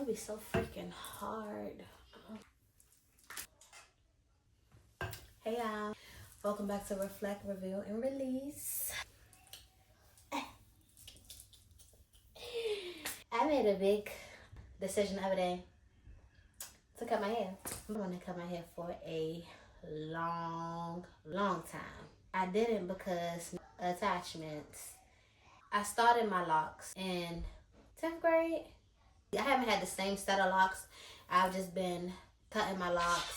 It'll be so freaking hard. Hey y'all, welcome back to Reflect, Reveal, and Release. I made a big decision the other day to cut my hair. I'm going to cut my hair for a long time. I didn't because attachments. I started my locks in 10th grade. I haven't had the same set of locks. I've just been cutting my locks,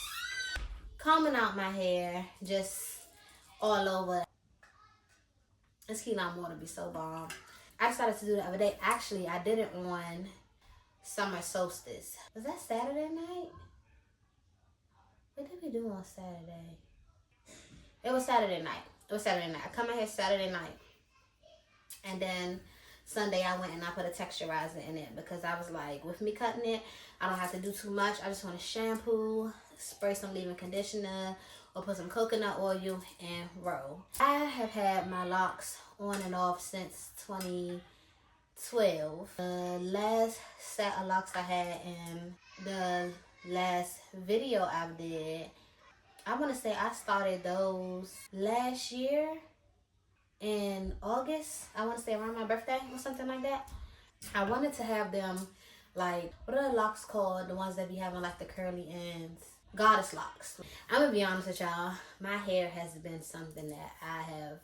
combing out my hair, just all over. This key lime water be so bomb. I decided to do it the other day. Actually, I did it on summer solstice. Was that Saturday night? What did we do on Saturday? It was Saturday night. I cut my hair Saturday night. And then Sunday I went and I put a texturizer in it because I was like, with me cutting it, I don't have to do too much. I just want to shampoo, spray some leave-in conditioner, or put some coconut oil and roll. I have had my locks on and off since 2012. The last set of locks I had in the last video I did, I want to say I started those last year in August. I want to say around my birthday or something like that. I wanted to have them like, what are the locks called? The ones that be having like the curly ends. Goddess locks. I'm gonna be honest with y'all. My hair has been something that I have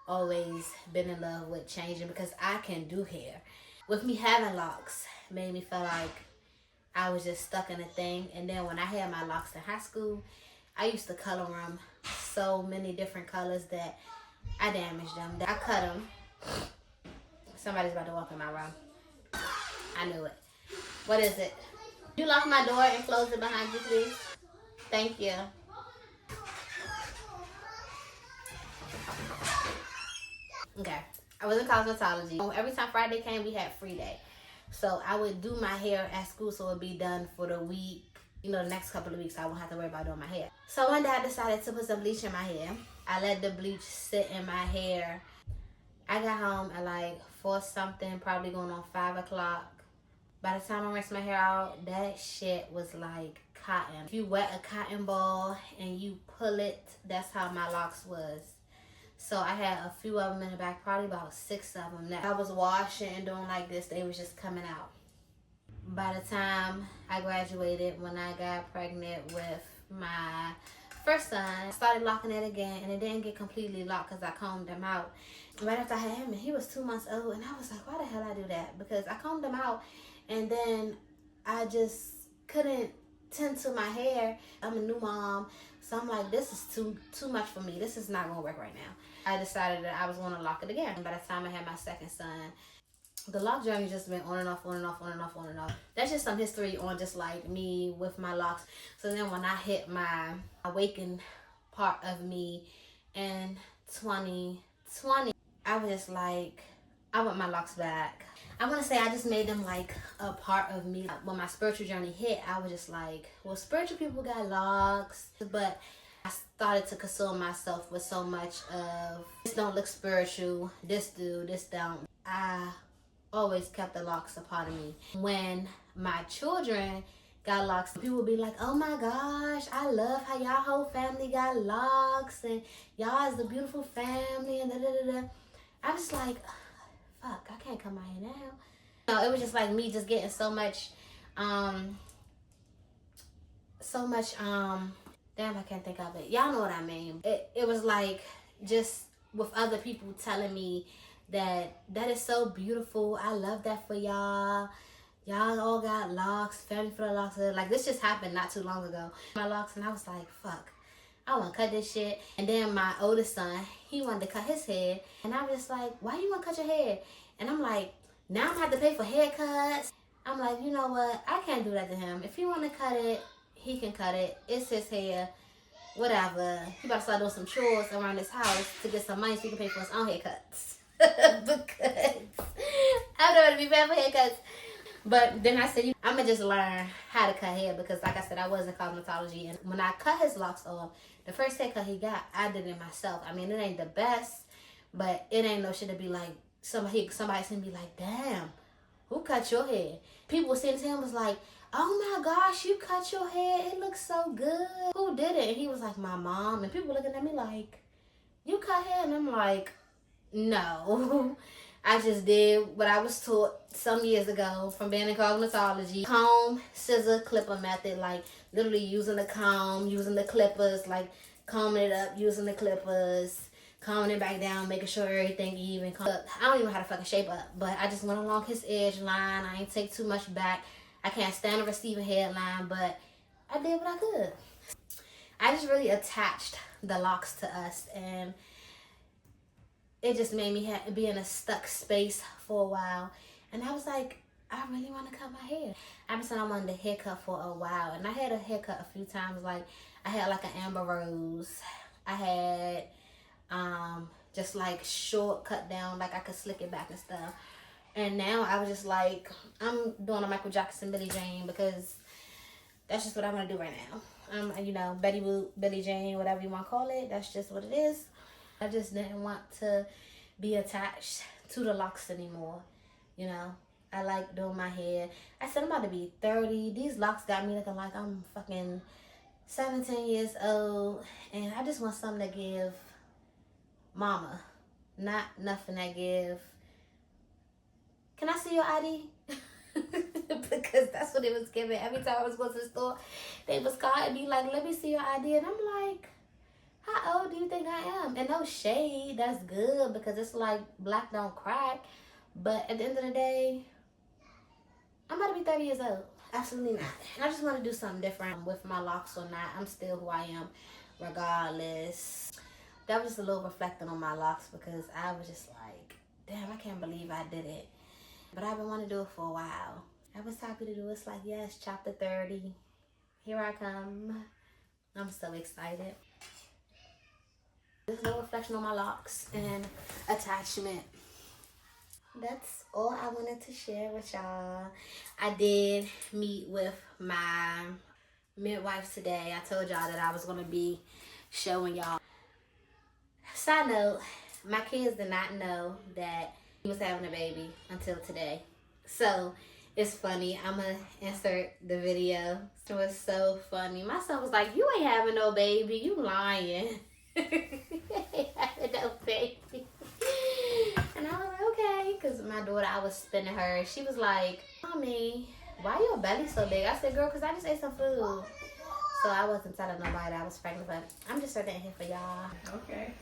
always been in love with changing because I can do hair. With me having locks, made me feel like I was just stuck in a thing. And then when I had my locks in high school, I used to color them so many different colors that I damaged them. I cut them. Somebody's about to walk in my room. I knew it. What is it? You lock my door and close it behind you, please. Thank you. Okay. I was in cosmetology. Every time Friday came, we had free day. So I would do my hair at school so it would be done for the week. You know, the next couple of weeks I won't have to worry about doing my hair. So one day I decided to put some bleach in my hair. I let the bleach sit in my hair. I got home at like 4 something, probably going on 5 o'clock. By the time I rinsed my hair out, that shit was like cotton. If you wet a cotton ball and you pull it, that's how my locks was. So I had a few of them in the back, probably about 6 of them. That I was washing and doing like this, they was just coming out. By the time I graduated, when I got pregnant with my first son, I started locking it again, and it didn't get completely locked because I combed him out. Right after I had him, and he was 2 months old, and I was like, why the hell I do that? Because I combed him out, and then I just couldn't tend to my hair. I'm a new mom, so I'm like, this is too much for me. This is not gonna work right now. I decided that I was gonna lock it again. By the time I had my second son, the lock journey just been on and off. That's just some history on just like me with my locks. So then when I hit my awakened part of me in 2020, I was just like, I want my locks back. I want to say I just made them like a part of me. When my spiritual journey hit, I was just like, well, spiritual people got locks, but I started to console myself with so much of, this don't look spiritual, this do, this don't. I always kept the locks a part of me. When my children got locks, people would be like, oh my gosh, I love how y'all whole family got locks and y'all is a beautiful family and da-da-da-da. I was like, fuck, I can't come out here now. No, it was just like me just getting so much, damn, I can't think of it. Y'all know what I mean. It was like just with other people telling me that is so beautiful. I love that for y'all. Y'all all got locks, family for the locks. Like this just happened not too long ago. My locks, and I was like, fuck, I want to cut this shit. And then my oldest son, he wanted to cut his hair. And I was just like, why you want to cut your hair? And I'm like, now I'm going to have to pay for haircuts. I'm like, you know what? I can't do that to him. If he want to cut it, he can cut it. It's his hair. Whatever. He about to start doing some chores around his house to get some money so he can pay for his own haircuts. Because I'm not going to be bad for haircuts. But then I said, I'm going to just learn how to cut hair because like I said, I was in cosmetology. And when I cut his locks off, the first haircut he got, I did it myself. I mean, it ain't the best, but it ain't no shit to be like, somebody's going to be like, damn, who cut your hair? People were sitting to him was like, oh my gosh, you cut your hair. It looks so good. Who did it? And he was like, my mom. And people were looking at me like, you cut hair? And I'm like, no. I just did what I was taught some years ago from being in cosmetology. Comb, scissor, clipper method. Like literally using the comb, using the clippers, like combing it up, using the clippers, combing it back down, making sure everything even. I don't even know how to fucking shape up, but I just went along his edge line. I ain't take too much back. I can't stand a receiving headline, but I did what I could. I just really attached the locks to us, and it just made me be in a stuck space for a while. And I was like, I really want to cut my hair. I've been saying I wanted a haircut for a while, and I had a haircut a few times. Like I had like an amber rose. I had just like short cut down, like I could slick it back and stuff. And now I was just like, I'm doing a Michael Jackson, Billie Jean, because that's just what I want to do right now. You know, Betty Boop, Billie Jean, whatever you want to call it. That's just what it is. I just didn't want to be attached to the locks anymore. You know, I like doing my hair. I said I'm about to be 30. These locks got me looking like I'm fucking 17 years old. And I just want something to give mama. Not nothing that give. Can I see your ID? Because that's what it was giving. Every time I was going to the store, they was calling me like, let me see your ID. And I'm like, how old do you think I am? And no shade, that's good because it's like black don't crack. But at the end of the day, I'm about to be 30 years old. Absolutely not. And I just want to do something different with my locks or not. I'm still who I am regardless. That was just a little reflecting on my locks because I was just like, damn, I can't believe I did it. But I've been wanting to do it for a while. I was happy to do it. It's like, yes, chapter 30. Here I come. I'm so excited. There's no reflection on my locks and attachment. That's all I wanted to share with y'all. I did meet with my midwife today. I told y'all that I was going to be showing y'all. Side note, my kids did not know that he was having a baby until today. So it's funny. I'm going to insert the video. It was so funny. My son was like, you ain't having no baby. You lying. You ain't having no baby. And I was like, okay. Because my daughter, I was spinning her. She was like, Mommy, why your belly so big? I said, girl, because I just ate some food. So I wasn't telling nobody that I was pregnant. But I'm just starting here for y'all. Okay.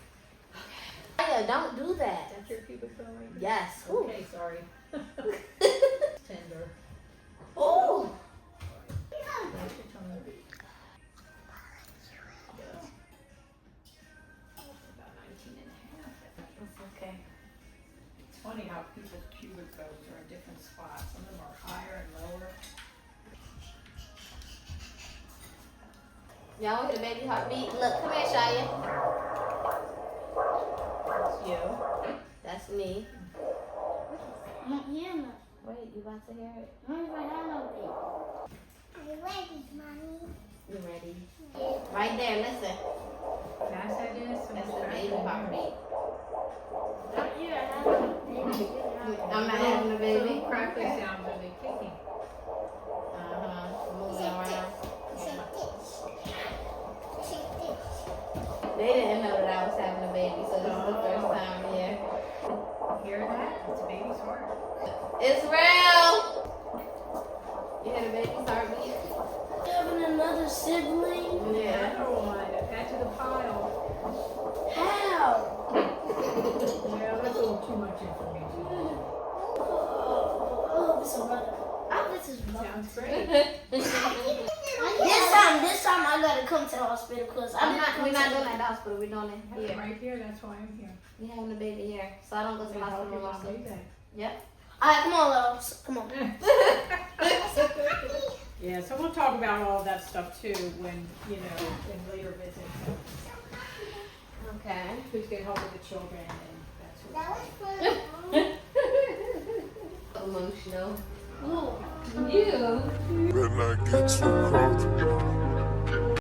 Yeah, don't do that. That's your pubic bone right there? Yes. Ooh. Okay, sorry. Tender. Oh. That's your tongue. About 19 and a half. It's okay. It's funny how people's pubic bones are in different spots. Some of them are higher and lower. Y'all want to hear the baby heartbeat? Look, come here, Shia. That's you. That's me. Yeah, Wait, you about to hear it? I'm ready, Mommy. You ready? Right there, listen. Can I say this? That's the baby heartbeat. Yeah, I'm not having a baby. Crackly sounds when they kicking. Moving around. They didn't know that I was having a baby, so this is the first time here. Hear that? It's a baby's heart. It's real! You hear the baby's heartbeat? having another sibling? Yeah. Another one. Add to the pile. How? Yeah, that's a little too much information. Oh, this is brother. This is brother. Sounds great. This time I gotta come to the hospital because We're not doing it at the hospital, we're doing it here. Right here, that's why I'm here. We're having a baby here, so I don't go to the hospital I'll also. do that. Yep. Alright, come on, loves. Come on. Yeah, so we'll talk about all that stuff too when, you know, in later visits. Okay. Please get hold of the children and that's what. Emotional. Ooh. You. Better not get too crunk.